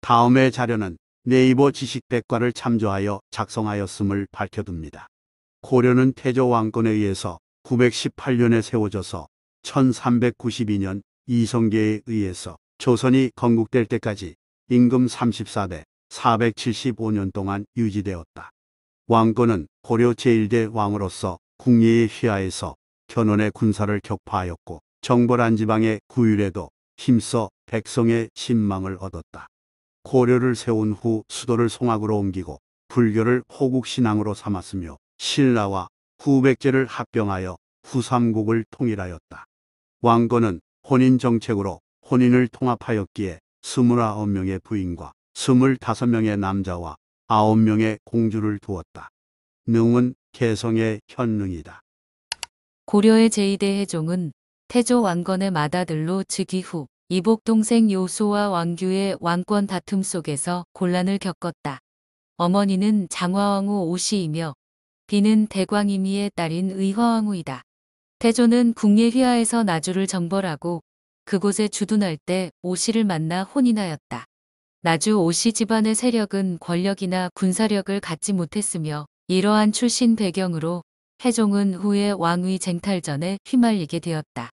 다음의 자료는 네이버 지식백과를 참조하여 작성하였음을 밝혀둡니다. 고려는 태조 왕건에 의해서 918년에 세워져서 1392년 이성계에 의해서 조선이 건국될 때까지 임금 34대 475년 동안 유지되었다. 왕건은 고려 제1대 왕으로서 궁예의 휘하에서 견훤의 군사를 격파하였고 정벌한 지방의 구율에도 힘써 백성의 신망을 얻었다. 고려를 세운 후 수도를 송악으로 옮기고 불교를 호국신앙으로 삼았으며 신라와 후백제를 합병하여 후삼국을 통일하였다. 왕건은 혼인정책으로 혼인을 통합하였기에 29명의 부인과 25명의 남자와 9명의 공주를 두었다. 능은 개성의 현능이다. 고려의 제2대 해종은 태조 왕건의 맏아들로 즉위 후 이복 동생 요소와 왕규의 왕권 다툼 속에서 곤란을 겪었다. 어머니는 장화왕후 오시이며 비는 대광임이의 딸인 의화왕후이다. 태조는 궁예 휘하에서 나주를 정벌하고 그곳에 주둔할 때 오씨를 만나 혼인하였다. 나주 오씨 집안의 세력은 권력이나 군사력을 갖지 못했으며 이러한 출신 배경으로 태종은 후에 왕위 쟁탈전에 휘말리게 되었다.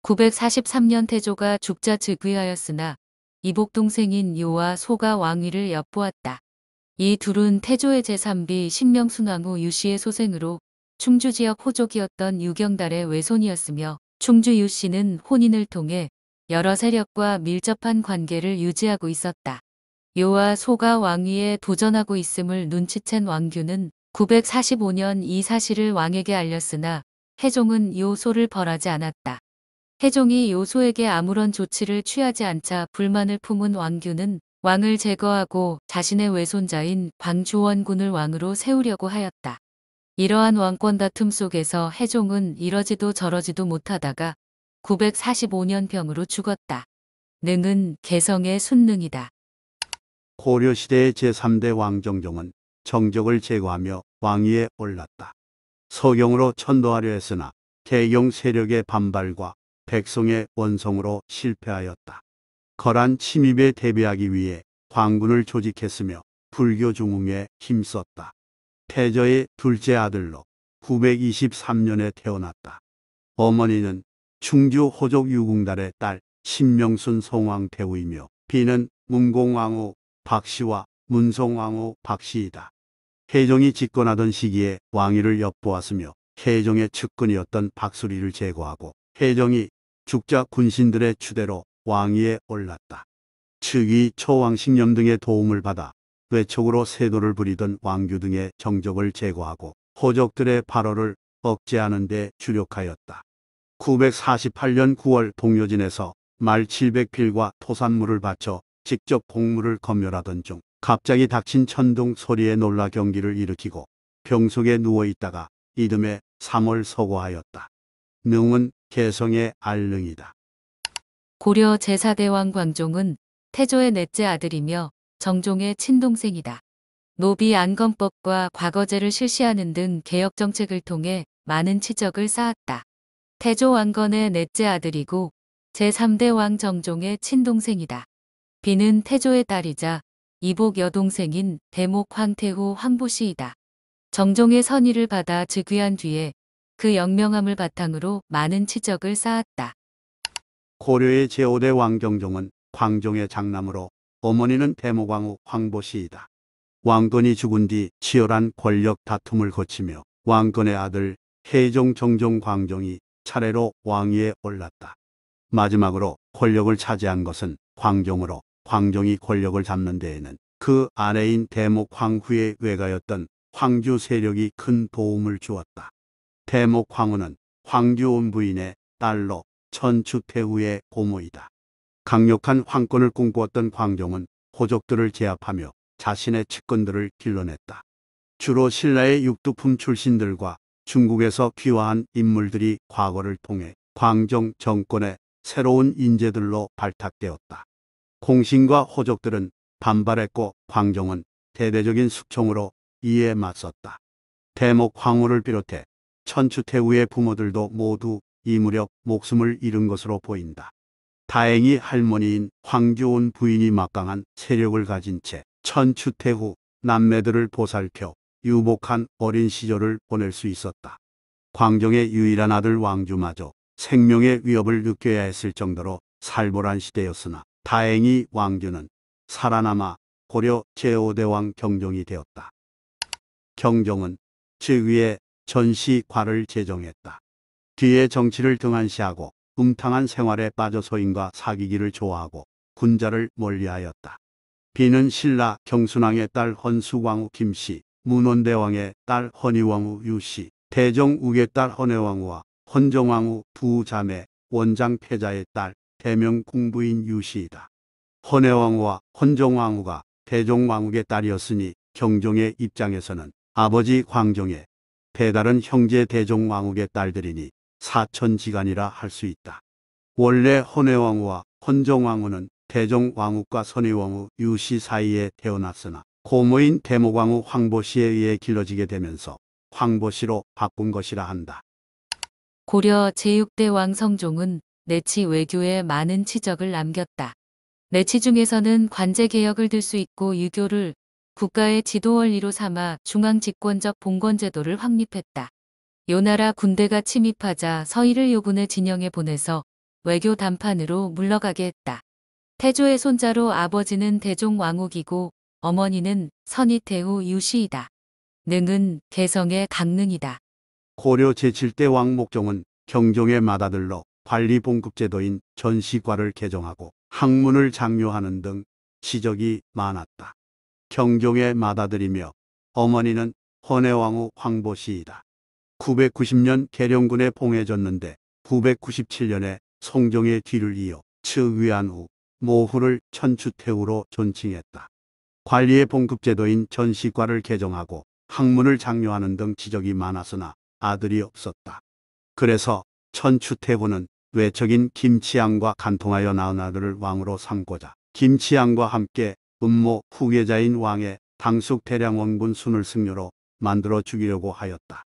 943년 태조가 죽자 즉위하였으나 이복 동생인 요와 소가 왕위를 엿보았다. 이 둘은 태조의 제3비 신명순왕후 유씨의 소생으로 충주 지역 호족이었던 유경달의 외손이었으며 충주 유씨는 혼인을 통해 여러 세력과 밀접한 관계를 유지하고 있었다. 요와 소가 왕위에 도전하고 있음을 눈치챈 왕규는 945년 이 사실을 왕에게 알렸으나 태종은 요 소를 벌하지 않았다. 태종이 요 소에게 아무런 조치를 취하지 않자 불만을 품은 왕규는 왕을 제거하고 자신의 외손자인 광조원군을 왕으로 세우려고 하였다. 이러한 왕권 다툼 속에서 태종은 이러지도 저러지도 못하다가 945년 병으로 죽었다. 능은 개성의 순능이다. 고려시대의 제3대 왕정종은 정적을 제거하며 왕위에 올랐다. 서경으로 천도하려 했으나 개경 세력의 반발과 백성의 원성으로 실패하였다. 거란 침입에 대비하기 위해 광군을 조직했으며 불교 중흥에 힘썼다. 태조의 둘째 아들로 923년에 태어났다. 어머니는 충주 호족 유궁달의 딸 신명순 송왕태후이며 비는 문공왕후 박씨와 문송왕후 박씨이다. 태종이 집권하던 시기에 왕위를 엿보았으며 태종의 측근이었던 박수리를 제거하고 태종이 죽자 군신들의 추대로 왕위에 올랐다. 즉위 초왕식념 등의 도움을 받아 외척으로 세도를 부리던 왕규 등의 정적을 제거하고 호족들의 발호를 억제하는 데 주력하였다. 948년 9월 동료진에서 말 700필과 토산물을 바쳐 직접 공물을 검열하던 중 갑자기 닥친 천둥 소리에 놀라 경기를 일으키고 병 속에 누워있다가 이듬해 3월 서거하였다. 능은 개성의 알능이다. 고려 제4대 왕 광종은 태조의 넷째 아들이며 정종의 친동생이다. 노비 안건법과 과거제를 실시하는 등 개혁 정책을 통해 많은 치적을 쌓았다. 태조 왕건의 넷째 아들이고 제3대 왕 정종의 친동생이다. 비는 태조의 딸이자 이복 여동생인 대목 황태후 황보씨이다. 정종의 선의를 받아 즉위한 뒤에 그 영명함을 바탕으로 많은 치적을 쌓았다. 고려의 제5대 왕정종은 광종의 장남으로 어머니는 대목왕후 황보씨이다. 왕건이 죽은 뒤 치열한 권력 다툼을 거치며 왕건의 아들 혜종, 정종, 광종이 차례로 왕위에 올랐다. 마지막으로 권력을 차지한 것은 광종으로 광종이 권력을 잡는 데에는 그 아내인 대목 황후의 외가였던 황주 세력이 큰 도움을 주었다. 대목 황후는 황주온 부인의 딸로 천추태후의 고모이다. 강력한 황권을 꿈꾸었던 광종은 호족들을 제압하며 자신의 측근들을 길러냈다. 주로 신라의 육두품 출신들과 중국에서 귀화한 인물들이 과거를 통해 광종 정권의 새로운 인재들로 발탁되었다. 공신과 호족들은 반발했고 광종은 대대적인 숙청으로 이에 맞섰다. 대목 황후를 비롯해 천추태후의 부모들도 모두 이 무렵 목숨을 잃은 것으로 보인다. 다행히 할머니인 황교온 부인이 막강한 세력을 가진 채 천추태 후 남매들을 보살펴 유복한 어린 시절을 보낼 수 있었다. 광종의 유일한 아들 왕주마저 생명의 위협을 느껴야 했을 정도로 살벌한 시대였으나 다행히 왕주는 살아남아 고려 제5대왕 경종이 되었다. 경종은 즉위에 전시과를 제정했다. 뒤에 정치를 등한시하고 음탕한 생활에 빠져 소인과 사귀기를 좋아하고 군자를 멀리하였다. 비는 신라 경순왕의 딸 헌수광후 김씨, 문원대왕의 딸 헌희왕후 유씨, 대종욱의 딸 헌혜왕후와 헌정왕후 두 자매, 원장패자의 딸 대명궁부인 유씨이다. 헌혜왕후와 헌정왕후가 대종왕후의 딸이었으니 경종의 입장에서는 아버지 광종의 배다른 형제 대종왕후의 딸들이니 사천지간이라 할 수 있다. 원래 헌혜왕후와 헌정왕후는 대종왕후과 선의왕후 유씨 사이에 태어났으나 고모인 대목왕후 황보씨에 의해 길러지게 되면서 황보씨로 바꾼 것이라 한다. 고려 제6대 왕 성종은 내치 외교에 많은 치적을 남겼다. 내치 중에서는 관제 개혁을 들 수 있고 유교를 국가의 지도 원리로 삼아 중앙 집권적 봉건 제도를 확립했다. 요나라 군대가 침입하자 서희를 요군의 진영에 보내서 외교談판으로 물러가게 했다. 태조의 손자로 아버지는 대종 왕욱이고 어머니는 선의태후 유씨이다. 능은 개성의 강능이다. 고려 제7대 왕 목종은 경종의 맏아들로 관리 봉급제도인 전시과를 개정하고 학문을 장려하는 등 지적이 많았다. 경종의 맏아들이며 어머니는 헌혜왕후 황보씨이다. 990년 계령군에 봉해졌는데 997년에 성종의 뒤를 이어 즉위한 후 모후를 천추태후로 존칭했다. 관리의 봉급제도인 전시과를 개정하고 학문을 장려하는 등 지적이 많았으나 아들이 없었다. 그래서 천추태후는 외척인 김치양과 간통하여 낳은 아들을 왕으로 삼고자 김치양과 함께 음모 후계자인 왕의 당숙 대량원군 순을 승려로 만들어 죽이려고 하였다.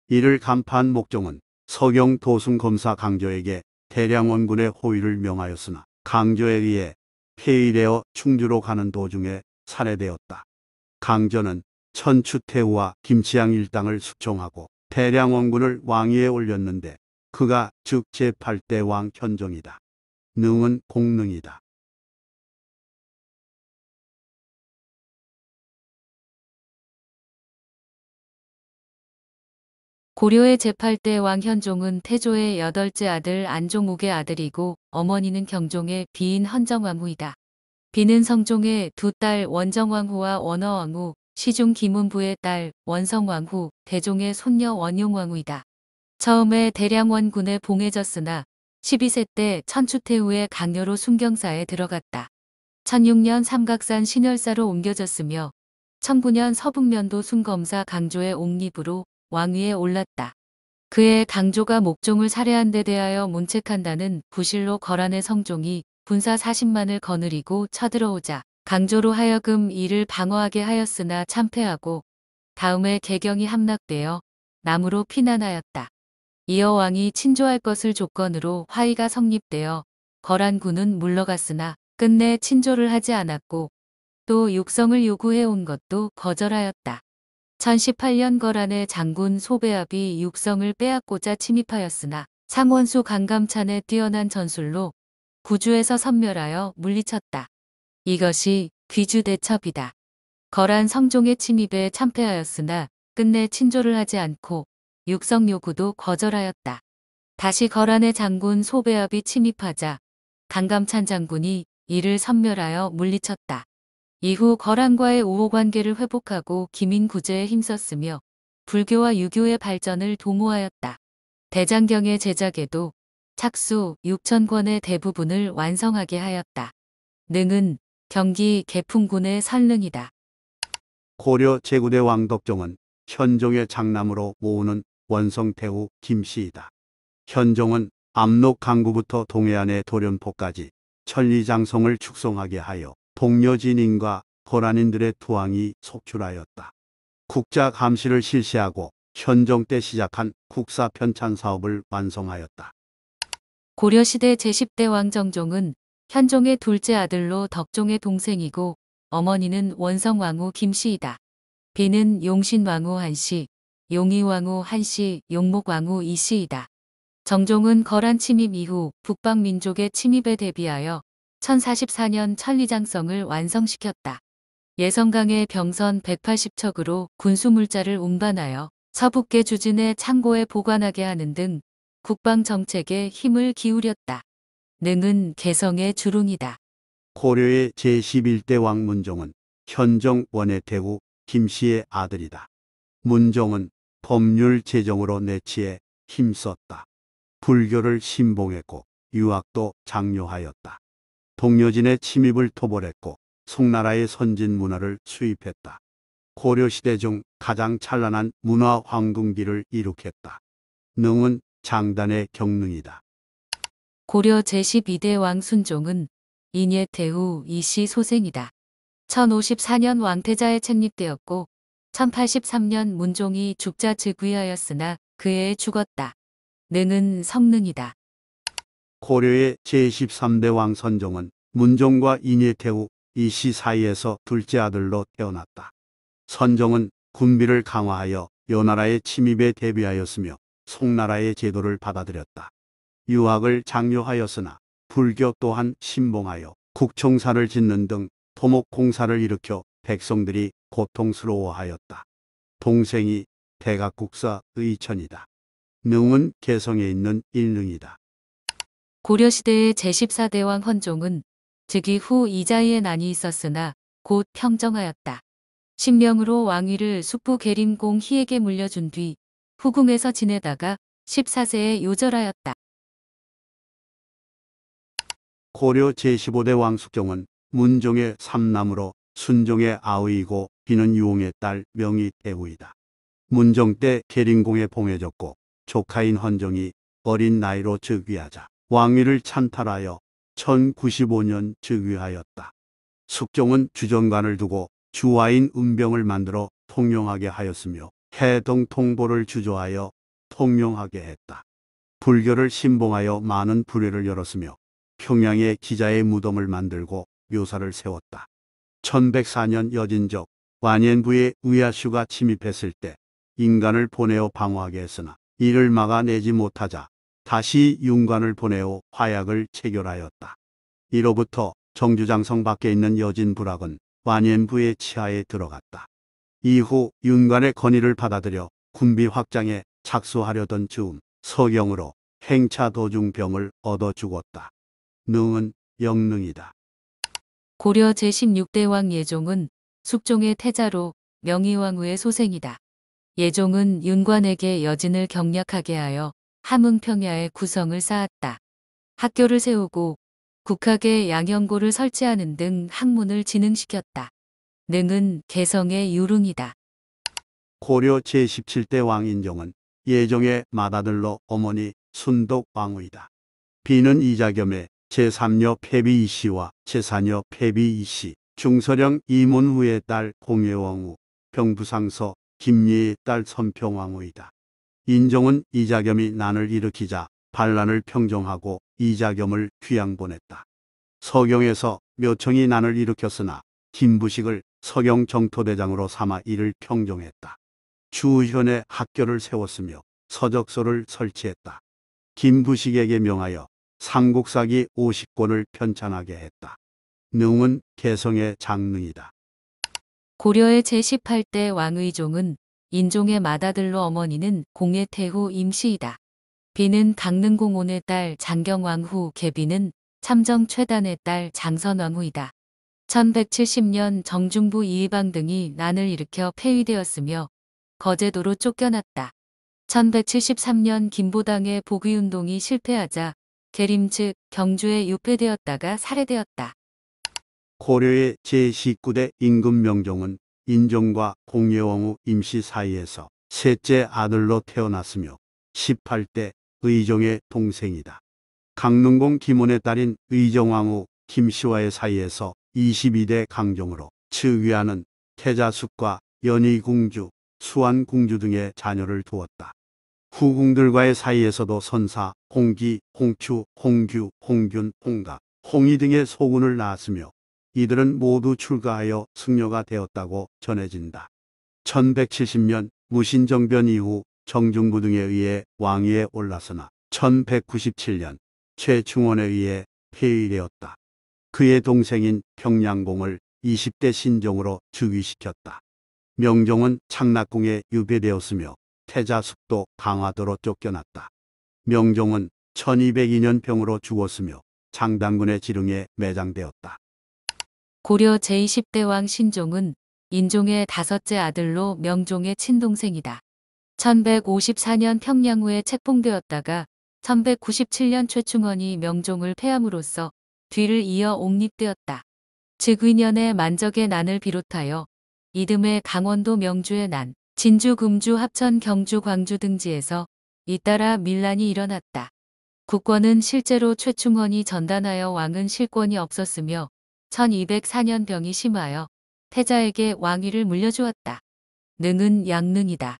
이를 간파한 목종은 서경 도순 검사 강조에게 대량원군의 호위를 명하였으나 강조에 의해 폐위되어 충주로 가는 도중에 살해되었다. 강조는 천추태후와 김치양 일당을 숙청하고 대량원군을 왕위에 올렸는데 그가 즉 제8대 왕 현종이다. 능은 공능이다. 고려의 제8대 왕 현종은 태조의 8째 아들 안종욱의 아들이고 어머니는 경종의 비인 헌정왕후이다. 비는 성종의 두 딸 원정왕후와 원어왕후, 시중 김운부의 딸 원성왕후, 대종의 손녀 원용왕후이다. 처음에 대량원군에 봉해졌으나 12세 때 천추태후의 강요로 순경사에 들어갔다. 1006년 삼각산 신열사로 옮겨졌으며 1009년 서북면도 순검사 강조의 옹립으로 왕위에 올랐다. 그의 강조가 목종을 살해한 데 대하여 문책한다는 부실로 거란의 성종이 군사 40만을 거느리고 쳐들어오자 강조로 하여금 이를 방어하게 하였으나 참패하고 다음에 개경이 함락되어 남으로 피난하였다. 이어 왕이 친조할 것을 조건으로 화의가 성립되어 거란군은 물러갔으나 끝내 친조를 하지 않았고 또 육성을 요구해온 것도 거절하였다. 1018년 거란의 장군 소배압이 육성을 빼앗고자 침입하였으나 상원수 강감찬의 뛰어난 전술로 구주에서 섬멸하여 물리쳤다. 이것이 귀주대첩이다. 거란 성종의 침입에 참패하였으나 끝내 친조를 하지 않고 육성 요구도 거절하였다. 다시 거란의 장군 소배압이 침입하자 강감찬 장군이 이를 섬멸하여 물리쳤다. 이후 거란과의 우호관계를 회복하고 기민구제에 힘썼으며 불교와 유교의 발전을 도모하였다. 대장경의 제작에도 착수 6,000권의 대부분을 완성하게 하였다. 능은 경기 개풍군의 선릉이다. 고려 제9대 왕 덕종은 현종의 장남으로 모으는 원성태후 김씨이다. 현종은 압록 강구부터 동해안의 도련포까지 천리장성을 축성하게 하여 동료진인과 거란인들의 투항이 속출하였다. 국자 감시를 실시하고 현종 때 시작한 국사 편찬 사업을 완성하였다. 고려시대 제10대 왕 정종은 현종의 둘째 아들로 덕종의 동생이고 어머니는 원성왕후 김씨이다. 비는 용신왕후 한씨, 용의왕후 한씨, 용목왕후 이씨이다. 정종은 거란 침입 이후 북방민족의 침입에 대비하여 1044년 천리장성을 완성시켰다. 예성강의 병선 180척으로 군수물자를 운반하여 서북계 주진의 창고에 보관하게 하는 등 국방 정책에 힘을 기울였다. 능은 개성의 주lun이다. 고려의 제11대 왕 문종은 현종 원해태후 김씨의 아들이다. 문종은 법률 제정으로 내치에 힘썼다. 불교를 신봉했고 유학도 장려하였다. 동료진의 침입을 토벌했고 송나라의 선진 문화를 수입했다. 고려시대 중 가장 찬란한 문화 황금기를 이룩했다. 능은 장단의 경능이다. 고려 제12대 왕 순종은 인예태후 이씨 소생이다. 1054년 왕태자에 책립되었고 1083년 문종이 죽자 즉위하였으나 그 해에 죽었다. 능은 성능이다. 고려의 제13대 왕 선종은 문종과 인예태후 이씨 사이에서 둘째 아들로 태어났다. 선종은 군비를 강화하여 요나라의 침입에 대비하였으며 송나라의 제도를 받아들였다. 유학을 장려하였으나 불교 또한 신봉하여 국총사를 짓는 등 토목공사를 일으켜 백성들이 고통스러워하였다. 동생이 대각국사 의천이다. 능은 개성에 있는 일능이다. 고려시대의 제14대 왕 헌종은 즉위 후 이자희의 난이 있었으나 곧 평정하였다. 신명으로 왕위를 숙부 계림공 희에게 물려준 뒤 후궁에서 지내다가 14세에 요절하였다. 고려 제15대 왕 숙종은 문종의 삼남으로 순종의 아우이고 비는 유홍의 딸 명의태후이다. 문종 때 계림공에 봉해졌고 조카인 헌종이 어린 나이로 즉위하자 왕위를 찬탈하여 1095년 즉위하였다. 숙종은 주정관을 두고 주와인 은병을 만들어 통용하게 하였으며 해동 통보를 주조하여 통용하게 했다. 불교를 신봉하여 많은 불회를 열었으며 평양에 기자의 무덤을 만들고 묘사를 세웠다. 1104년 여진족 완颜부의 의아슈가 침입했을 때 인간을 보내어 방어하게 했으나 이를 막아내지 못하자 다시 윤관을 보내어 화약을 체결하였다. 이로부터 정주장성 밖에 있는 여진부락은 완颜부의 치하에 들어갔다. 이후 윤관의 건의를 받아들여 군비 확장에 착수하려던 즈음 서경으로 행차 도중 병을 얻어 죽었다. 능은 영능이다. 고려 제16대 왕 예종은 숙종의 태자로 명의왕후의 소생이다. 예종은 윤관에게 여진을 경략하게 하여 함흥평야에 구성을 쌓았다. 학교를 세우고 국학의 양형고를 설치하는 등 학문을 진흥시켰다. 능은 개성의 유릉이다. 고려 제17대 왕 인종은 예종의 맏아들로 어머니 순독 왕후이다. 비는 이자겸의 제3녀 폐비 이씨와 제4녀 폐비 이씨, 중서령 이문후의 딸 공예왕후, 병부상서 김예의 딸 선평왕후이다. 인종은 이자겸이 난을 일으키자 반란을 평정하고 이자겸을 귀양 보냈다. 서경에서 묘청이 난을 일으켰으나 김부식을 서경 정토대장으로 삼아 이를 평정했다. 주현에 학교를 세웠으며 서적소를 설치했다. 김부식에게 명하여 삼국사기 50권을 편찬하게 했다. 능은 개성의 장능이다. 고려의 제18대 왕의종은 인종의 맏아들로 어머니는 공예태후 임씨이다. 비는 강릉공온의 딸 장경왕후 계비는 참정 최단의 딸 장선왕후이다. 1170년 정중부 이의방 등이 난을 일으켜 폐위되었으며 거제도로 쫓겨났다. 1173년 김보당의 복위운동이 실패하자 계림 즉 경주에 유폐되었다가 살해되었다. 고려의 제19대 임금명종은 인종과 공예왕후 임씨 사이에서 셋째 아들로 태어났으며 18대 의종의 동생이다. 강릉공 김원의 딸인 의정왕후 김씨와의 사이에서 22대 강종으로 즉위하는 태자숙과 연희공주, 수완공주 등의 자녀를 두었다. 후궁들과의 사이에서도 선사, 홍기, 홍추, 홍규, 홍균, 홍각, 홍희 등의 소군을 낳았으며 이들은 모두 출가하여 승려가 되었다고 전해진다. 1170년 무신정변 이후 정중부 등에 의해 왕위에 올랐으나 1197년 최충원에 의해 폐위되었다. 그의 동생인 평양공을 20대 신종으로 즉위시켰다. 명종은 창락궁에 유배되었으며 태자 숙도 강화도로 쫓겨났다. 명종은 1202년 병으로 죽었으며 장단군의 지릉에 매장되었다. 고려 제20대 왕 신종은 인종의 다섯째 아들로 명종의 친동생이다. 1154년 평양후에 책봉되었다가 1197년 최충원이 명종을 패함으로써 뒤를 이어 옹립되었다. 즉위년에 만적의 난을 비롯하여 이듬해 강원도 명주의 난, 진주, 금주, 합천, 경주, 광주 등지에서 잇따라 밀란이 일어났다. 국권은 실제로 최충원이 전단하여 왕은 실권이 없었으며 1204년 병이 심하여 태자에게 왕위를 물려주었다. 능은 양능이다.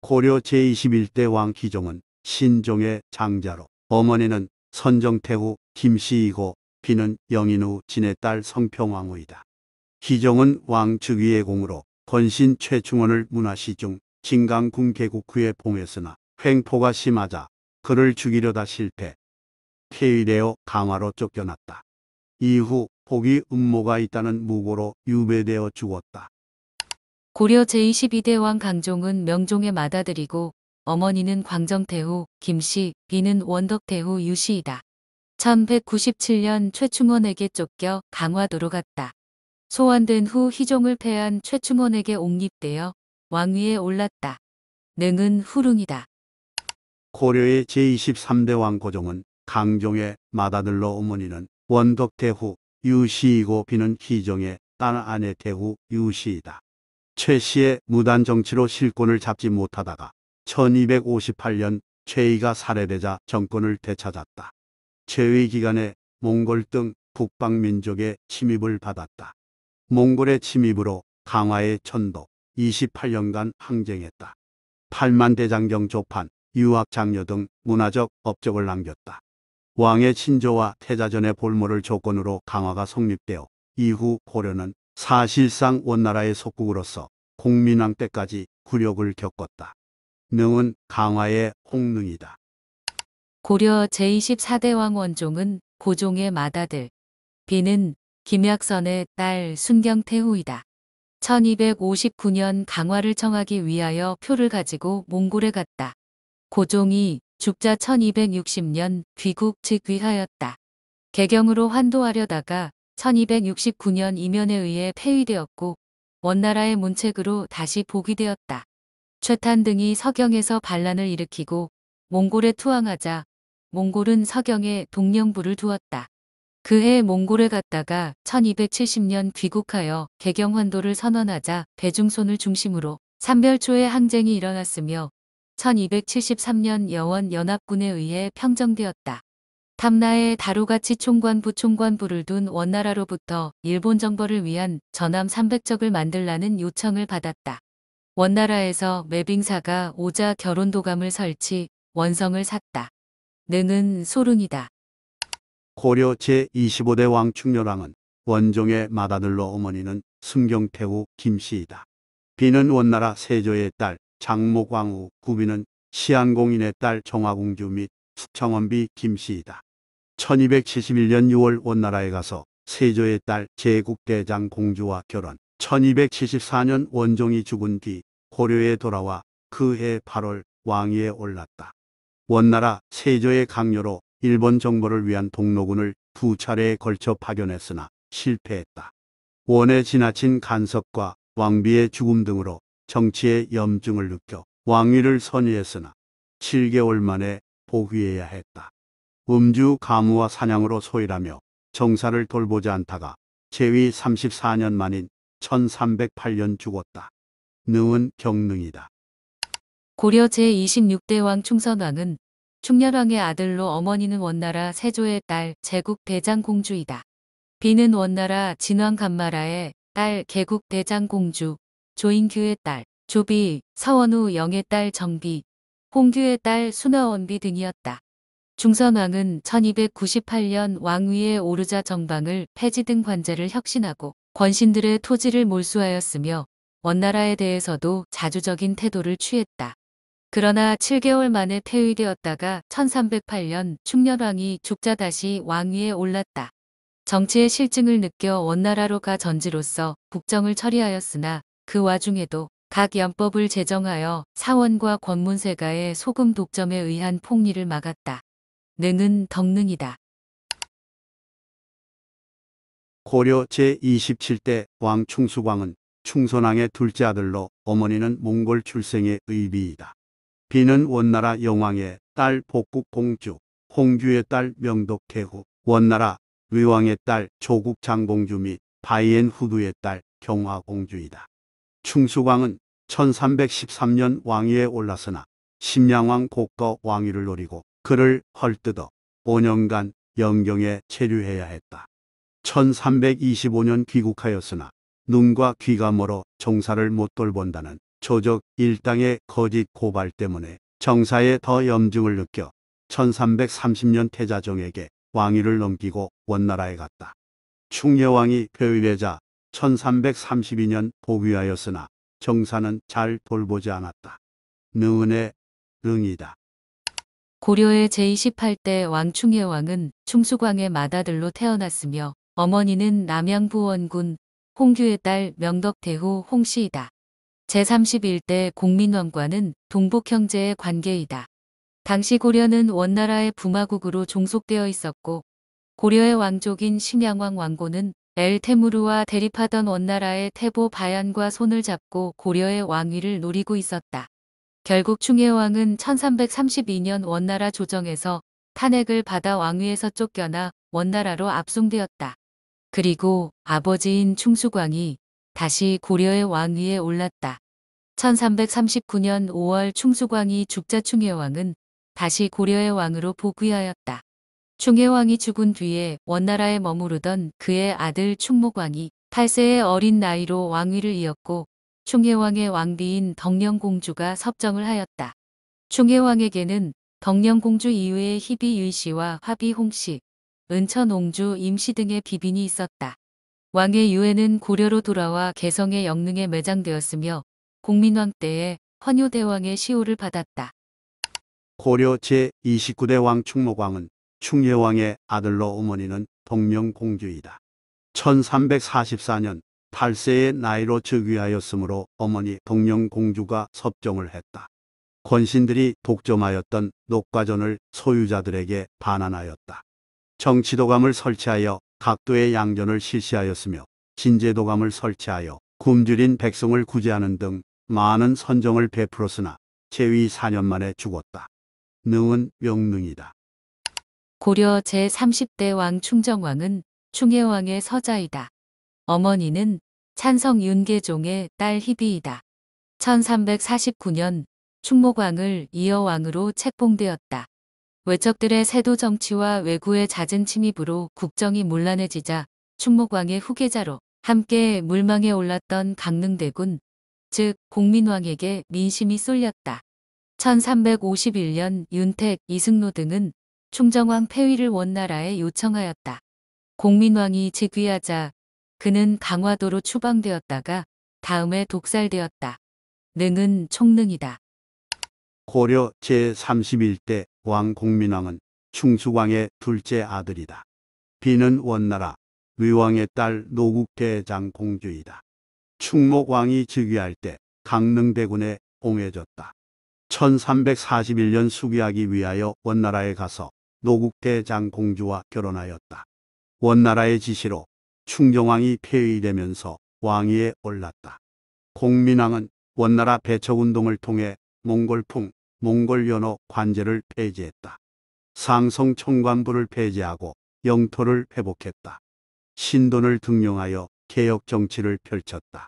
고려 제21대 왕 희종은 신종의 장자로 어머니는 선정태후 김씨이고 비는 영인후 진의 딸 성평왕후이다. 희종은 왕 즉위의 공으로 권신 최충원을 문화시 중 진강궁 개국 후에 봉했으나 횡포가 심하자 그를 죽이려다 실패, 폐위되어 강화로 쫓겨났다. 이후 복이 음모가 있다는 무고로 유배되어 죽었다. 고려 제22대 왕 강종은 명종의 맏아들이고 어머니는 광정태후 김씨, 비는 원덕태후 유씨이다. 1197년 최충원에게 쫓겨 강화도로 갔다. 소환된 후 희종을 패한 최충원에게 옹립되어 왕위에 올랐다. 능은 후릉이다. 고려의 제23대 왕 고종은 강종의 맏아들로 어머니는 원덕태후 유씨이고 비는 희종의 딸 아내 태후 유씨이다. 최 씨의 무단 정치로 실권을 잡지 못하다가 1258년 최이가 살해되자 정권을 되찾았다. 최의 기간에 몽골 등 북방민족의 침입을 받았다. 몽골의 침입으로 강화의 천도 28년간 항쟁했다. 8만 대장경 조판, 유학 장려 등 문화적 업적을 남겼다. 왕의 친조와 태자전의 볼모를 조건으로 강화가 성립되어 이후 고려는 사실상 원나라의 속국으로서 공민왕 때까지 굴욕을 겪었다. 능은 강화의 홍능이다. 고려 제24대 왕 원종은 고종의 맏아들, 비는 김약선의 딸 순경태후이다. 1259년 강화를 청하기 위하여 표를 가지고 몽골에 갔다. 고종이 죽자 1260년 귀국 즉위하였다. 개경으로 환도하려다가 1269년 이면에 의해 폐위되었고 원나라의 문책으로 다시 복위되었다. 최탄 등이 서경에서 반란을 일으키고 몽골에 투항하자 몽골은 서경에 동령부를 두었다. 그해 몽골에 갔다가 1270년 귀국하여 개경환도를 선언하자 배중손을 중심으로 삼별초의 항쟁이 일어났으며 1273년 여원 연합군에 의해 평정되었다. 탐나에 다루가치 총관부 총관부를 둔 원나라로부터 일본 정벌을 위한 전함 300척을 만들라는 요청을 받았다. 원나라에서 매빙사가 오자 결혼도감을 설치, 원성을 샀다. 능은 소릉이다. 고려 제25대 왕 충렬왕은 원종의 맏아들로 어머니는 순경태후 김씨이다. 비는 원나라 세조의 딸 장목왕후, 구비는 시안공인의 딸 정화공주 및 숙청원비 김씨이다. 1271년 6월 원나라에 가서 세조의 딸 제국대장 공주와 결혼. 1274년 원종이 죽은 뒤 고려에 돌아와 그해 8월 왕위에 올랐다. 원나라 세조의 강요로 일본 정벌을 위한 동로군을 두 차례에 걸쳐 파견했으나 실패했다. 원에 지나친 간섭과 왕비의 죽음 등으로 정치에 염증을 느껴 왕위를 선회했으나 7개월 만에 복위해야 했다. 음주, 가무와 사냥으로 소일하며 정사를 돌보지 않다가 제위 34년 만인 1308년 죽었다. 능은 경능이다. 고려 제26대 왕 충선왕은 충렬왕의 아들로 어머니는 원나라 세조의 딸 제국대장공주이다. 비는 원나라 진왕 간마라의 딸 개국대장공주, 조인규의 딸 조비, 서원우 영의 딸 정비, 홍규의 딸 순화원비 등이었다. 중선왕은 1298년 왕위에 오르자 정방을 폐지 등 관제를 혁신하고 권신들의 토지를 몰수하였으며 원나라에 대해서도 자주적인 태도를 취했다. 그러나 7개월 만에 폐위되었다가 1308년 충렬왕이 죽자 다시 왕위에 올랐다. 정치의 실증을 느껴 원나라로 가 전지로서 국정을 처리하였으나 그 와중에도 각 연법을 제정하여 사원과 권문세가의 소금 독점에 의한 폭리를 막았다. 능은 덕능이다. 고려 제27대 왕 충수광은 충선왕의 둘째 아들로 어머니는 몽골 출생의 의비이다. 비는 원나라 영왕의 딸 복국공주, 홍규의 딸 명덕태후, 원나라 의왕의 딸 조국장공주 및 바이엔 후두의 딸 경화공주이다. 충수광은 1313년 왕위에 올랐으나 심양왕 곡거 왕위를 노리고 그를 헐뜯어 5년간 영경에 체류해야 했다. 1325년 귀국하였으나 눈과 귀가 멀어 정사를 못 돌본다는 조적 일당의 거짓 고발 때문에 정사에 더 염증을 느껴 1330년 태자정에게 왕위를 넘기고 원나라에 갔다. 충여왕이 폐위되자 1332년 복위하였으나 정사는 잘 돌보지 않았다. 능은의 능이다. 고려의 제28대 왕 충혜왕은 충수광의 맏아들로 태어났으며 어머니는 남양부 원군 홍규의 딸 명덕태후 홍씨이다. 제31대 공민왕과는 동복 형제의 관계이다. 당시 고려는 원나라의 부마국으로 종속되어 있었고 고려의 왕족인 심양왕 왕고는 엘테무르와 대립하던 원나라의 태보 바얀과 손을 잡고 고려의 왕위를 노리고 있었다. 결국 충혜왕은 1332년 원나라 조정에서 탄핵을 받아 왕위에서 쫓겨나 원나라로 압송되었다. 그리고 아버지인 충수광이 다시 고려의 왕위에 올랐다. 1339년 5월 충수광이 죽자 충혜왕은 다시 고려의 왕으로 복위하였다. 충혜왕이 죽은 뒤에 원나라에 머무르던 그의 아들 충목왕이 8세의 어린 나이로 왕위를 이었고 충혜왕의 왕비인 덕령공주가 섭정을 하였다. 충혜왕에게는 덕령공주 이외의 희비 유이씨와 화비 홍씨, 은천옹주 임씨 등의 비빈이 있었다. 왕의 유해는 고려로 돌아와 개성의 영능에 매장되었으며 공민왕 때에 헌효대왕의 시호를 받았다. 고려 제29대 왕 충목왕은 충혜왕의 아들로 어머니는 덕령공주이다. 1344년 8세의 나이로 즉위하였으므로 어머니 덕령공주가 섭정을 했다. 권신들이 독점하였던 녹과전을 소유자들에게 반환하였다. 정치도감을 설치하여 각도의 양전을 실시하였으며 진제도감을 설치하여 굶주린 백성을 구제하는 등 많은 선정을 베풀었으나 재위 4년 만에 죽었다. 능은 명능이다. 고려 제30대 왕 충정왕은 충혜왕의 서자이다. 어머니는 찬성 윤계종의 딸 희비이다. 1349년 충목왕을 이어 왕으로 책봉되었다. 외척들의 세도 정치와 외구의 잦은 침입으로 국정이 문란해지자 충목왕의 후계자로 함께 물망에 올랐던 강릉대군, 즉 공민왕에게 민심이 쏠렸다. 1351년 윤택, 이승로 등은 충정왕 폐위를 원나라에 요청하였다. 공민왕이 즉위하자 그는 강화도로 추방되었다가 다음에 독살되었다. 능은 총능이다. 고려 제31대 왕 공민왕은 충수광의 둘째 아들이다. 비는 원나라 의왕의 딸 노국대장 공주이다. 충목왕이 즉위할 때 강릉대군에 봉해졌다. 1341년 수기하기 위하여 원나라에 가서 노국대장 공주와 결혼하였다. 원나라의 지시로 충정왕이 폐위되면서 왕위에 올랐다. 공민왕은 원나라 배척운동을 통해 몽골풍, 몽골연호 관제를 폐지했다. 상성 청관부를 폐지하고 영토를 회복했다. 신돈을 등용하여 개혁 정치를 펼쳤다.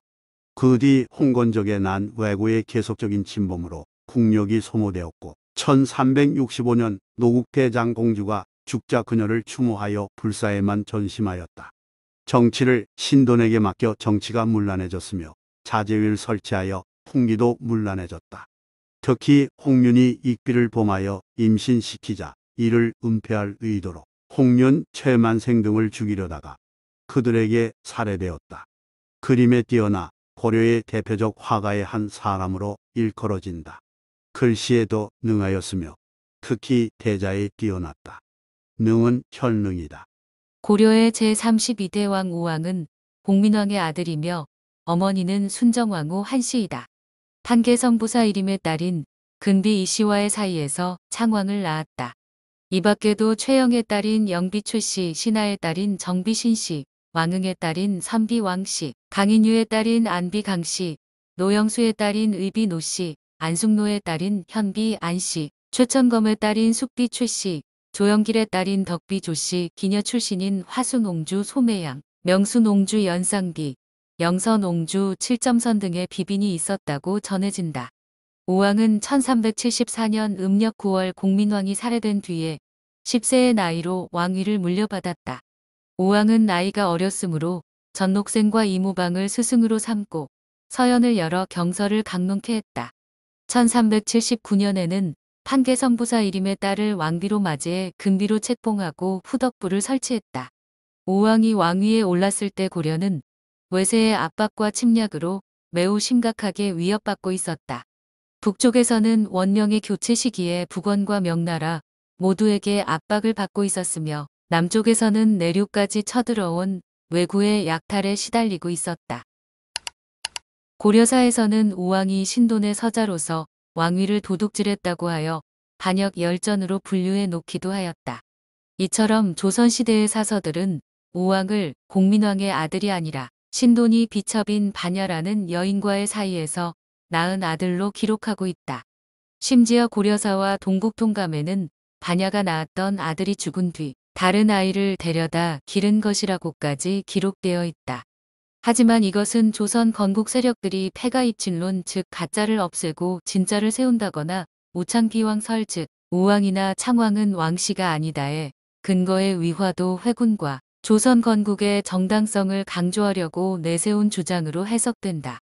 그 뒤 홍건적에 난 왜구의 계속적인 침범으로 국력이 소모되었고 1365년 노국대장 공주가 죽자 그녀를 추모하여 불사에만 전심하였다. 정치를 신돈에게 맡겨 정치가 문란해졌으며 자제위를 설치하여 풍기도 문란해졌다. 특히 홍윤이 익비를 범하여 임신시키자 이를 은폐할 의도로 홍윤, 최만생 등을 죽이려다가 그들에게 살해되었다. 그림에 띄어나 고려의 대표적 화가의 한 사람으로 일컬어진다. 글씨에도 능하였으며 특히 대자에 뛰어났다. 능은 혈능이다. 고려의 제32대 왕 우왕은 공민왕의 아들이며 어머니는 순정왕후 한씨이다. 판계성부사 이림의 딸인 근비 이씨와의 사이에서 창왕을 낳았다. 이 밖에도 최영의 딸인 영비최씨, 신하의 딸인 정비신씨, 왕응의 딸인 선비왕씨, 강인유의 딸인 안비강씨, 노영수의 딸인 의비노씨, 안숙노의 딸인 현비안씨, 최천검의 딸인 숙비최씨, 조영길의 딸인 덕비조씨, 기녀 출신인 화순옹주 소매양, 명순옹주 연상비, 영선옹주 칠점선 등의 비빈이 있었다고 전해진다. 우왕은 1374년 음력 9월 공민왕이 살해된 뒤에 10세의 나이로 왕위를 물려받았다. 우왕은 나이가 어렸으므로 전록생과 이무방을 스승으로 삼고 서연을 열어 경서를 강론케 했다. 1379년에는 판계성부사 이림의 딸을 왕비로 맞이해 금비로 책봉하고 후덕부를 설치했다. 우왕이 왕위에 올랐을 때 고려는 외세의 압박과 침략으로 매우 심각하게 위협받고 있었다. 북쪽에서는 원령의 교체 시기에 북원과 명나라 모두에게 압박을 받고 있었으며 남쪽에서는 내륙까지 쳐들어온 왜구의 약탈에 시달리고 있었다. 고려사에서는 우왕이 신돈의 서자로서 왕위를 도둑질했다고 하여 반역 열전으로 분류해 놓기도 하였다. 이처럼 조선시대의 사서들은 우왕을 공민왕의 아들이 아니라 신돈이 비첩인 반야라는 여인과의 사이에서 낳은 아들로 기록하고 있다. 심지어 고려사와 동국통감에는 반야가 낳았던 아들이 죽은 뒤 다른 아이를 데려다 기른 것이라고까지 기록되어 있다. 하지만 이것은 조선 건국 세력들이 패가 입진론 즉 가짜를 없애고 진짜를 세운다거나 우창기왕설 즉 우왕이나 창왕은 왕씨가 아니다의 근거의 위화도 회군과 조선 건국의 정당성을 강조하려고 내세운 주장으로 해석된다.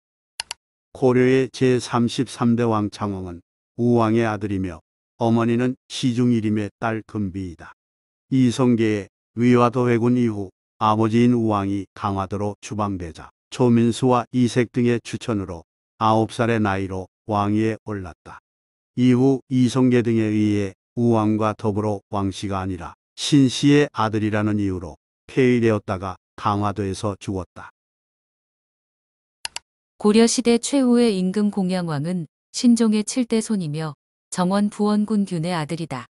고려의 제33대 왕 창왕은 우왕의 아들이며 어머니는 시중일임의 딸 금비이다. 이성계의 위화도 회군 이후 아버지인 우왕이 강화도로 추방되자 조민수와 이색 등의 추천으로 9살의 나이로 왕위에 올랐다. 이후 이성계 등에 의해 우왕과 더불어 왕씨가 아니라 신씨의 아들이라는 이유로 폐위되었다가 강화도에서 죽었다. 고려시대 최후의 임금 공양왕은 신종의 7대 손이며 정원 부원군 균의 아들이다.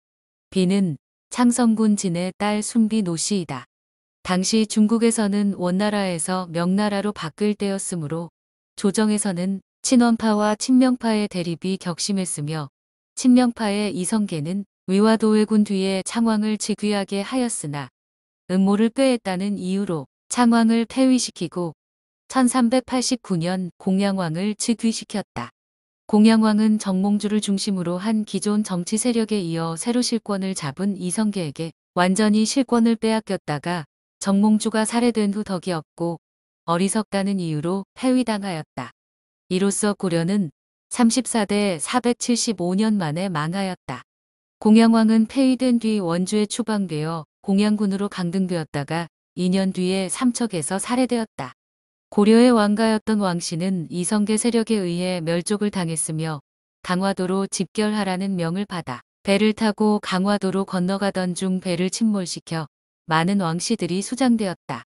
비는 창성군 진의 딸 순비 노씨이다. 당시 중국에서는 원나라에서 명나라로 바뀔 때였으므로 조정에서는 친원파와 친명파의 대립이 격심했으며 친명파의 이성계는 위화도회군 뒤에 창왕을 즉위하게 하였으나 음모를 꾀했다는 이유로 창왕을 폐위시키고 1389년 공양왕을 즉위시켰다. 공양왕은 정몽주를 중심으로 한 기존 정치 세력에 이어 새로 실권을 잡은 이성계에게 완전히 실권을 빼앗겼다가 정몽주가 살해된 후 덕이 없고 어리석다는 이유로 폐위당하였다. 이로써 고려는 34대 475년 만에 망하였다. 공양왕은 폐위된 뒤 원주에 추방되어 공양군으로 강등되었다가 2년 뒤에 삼척에서 살해되었다. 고려의 왕가였던 왕씨는 이성계 세력에 의해 멸족을 당했으며 강화도로 집결하라는 명을 받아 배를 타고 강화도로 건너가던 중 배를 침몰시켜 많은 왕씨들이 수장되었다.